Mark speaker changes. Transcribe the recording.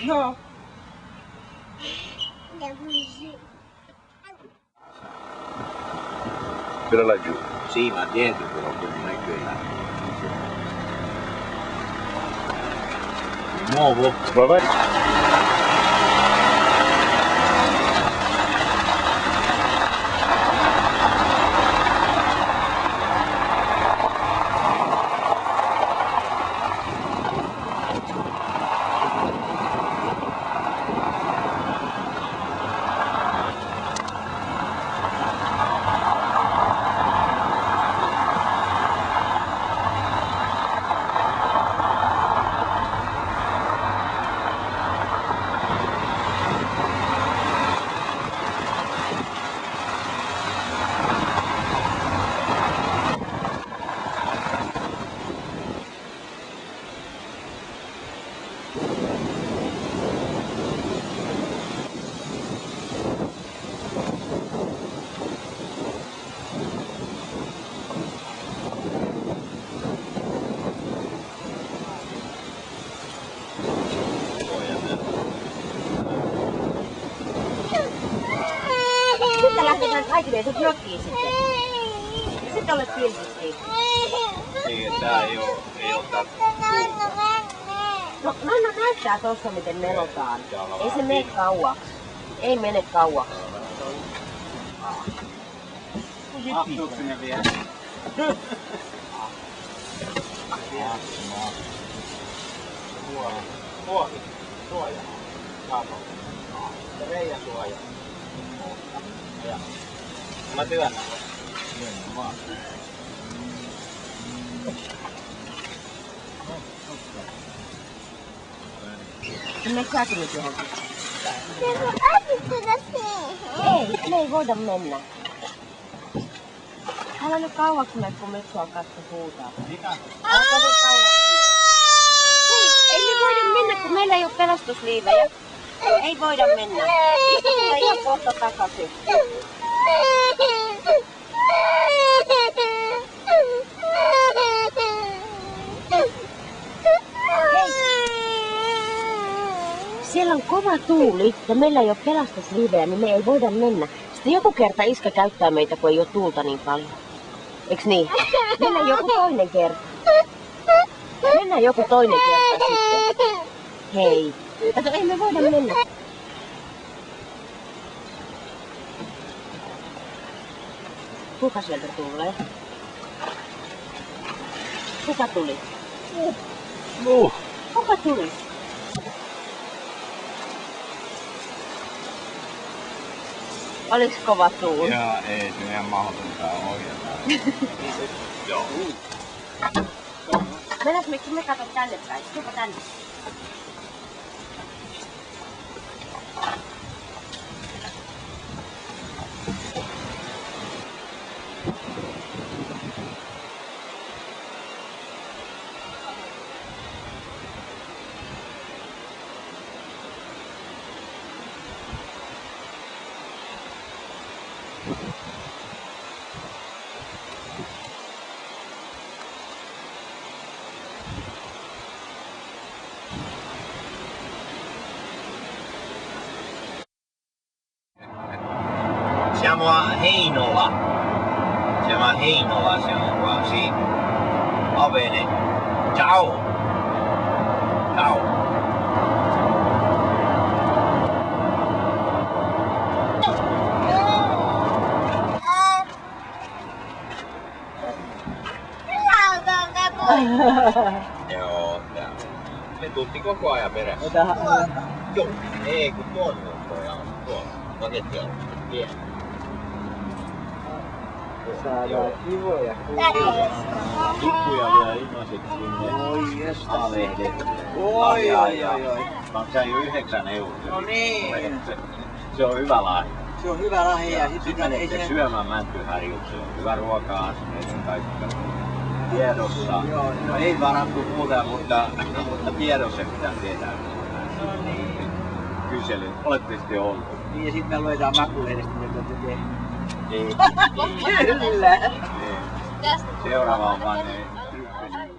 Speaker 1: No.
Speaker 2: Kyllä laggiù.
Speaker 3: Sì, ma dietro però non è quella. Di nuovo?
Speaker 2: Va vai.
Speaker 1: Sitten lähdetään kaikille sun blokkiin sitten. Sitten olet pilsittiin.
Speaker 3: Ei, tää ei oo tää.
Speaker 1: No Nanna näyttää tossa miten melotaan. Ei se mene kauaksi. Ei mene kauaksi.
Speaker 3: Mahtuuko sinne vielä? Suoja. Kato. Ja reijän suoja. Ja. Mä työnnän. Työnnän vaan.
Speaker 1: Meneekö säkin nyt johonkin? Ei, me ei voida mennä. Älä nyt kauaksi mene, kun Metsu alkaa sitä huutaa.
Speaker 3: Mitä?
Speaker 1: Älä nyt kauaksi. Hei, ei me voida mennä, kun meillä ei oo pelastusliivejä. Ei voida mennä. Tulee ihan kohta takaisin. Siellä on kova tuuli ja meillä ei ole pelastusliivejä, niin me ei voida mennä. Sitten joku kerta iskä käyttää meitä, kun ei ole tuulta niin paljon. Eiks niin? Mennään joku toinen kerta. Mennään joku toinen kerta sitten. Hei. Kato, ei me voida mennä. Kuka sieltä tulee? Kuka tuli? Kuka tuli? Oliks kova tuuli?
Speaker 3: Joo, ei se ihan mahdotonta ohjata. Joo.
Speaker 1: Mennäänkö me kato tänne päin? Tuupa tänne.
Speaker 3: Siamo a Heinola. Siamo a Heinola, siamo qua, sì. Va bene. Ciao. Ciao. Joo, tää. Me tultiin koko ajan perässä. Joo, ei kun tuon on tuolla. Paketti on. Pieni.
Speaker 4: Saadaan kivoja kuvia.
Speaker 3: Lippuja vielä ilmaiseksi sinne.
Speaker 4: Oi jestas.
Speaker 3: A-lehdet.
Speaker 4: Oi.
Speaker 3: Maksaa jo 9 euroa.
Speaker 4: No niin.
Speaker 3: Se on hyvä lahja.
Speaker 4: Se on hyvä lahja ja
Speaker 3: Sitten
Speaker 4: sitten ei
Speaker 3: menette
Speaker 4: se...
Speaker 3: syömään Mäntyharjukseen. Hyvä ruoka-asteet kaikki tiedossa.
Speaker 4: Joo.
Speaker 3: No ei varattu muuta, mutta tiedossa pitää tehdä. Kysely. Olette sitten ollut?
Speaker 4: Niin ja sitten me luetaan makulehdestä, mitä te teette.
Speaker 3: Ei.
Speaker 4: Kyllä.
Speaker 2: Seuraava on vaan ne tryffeli.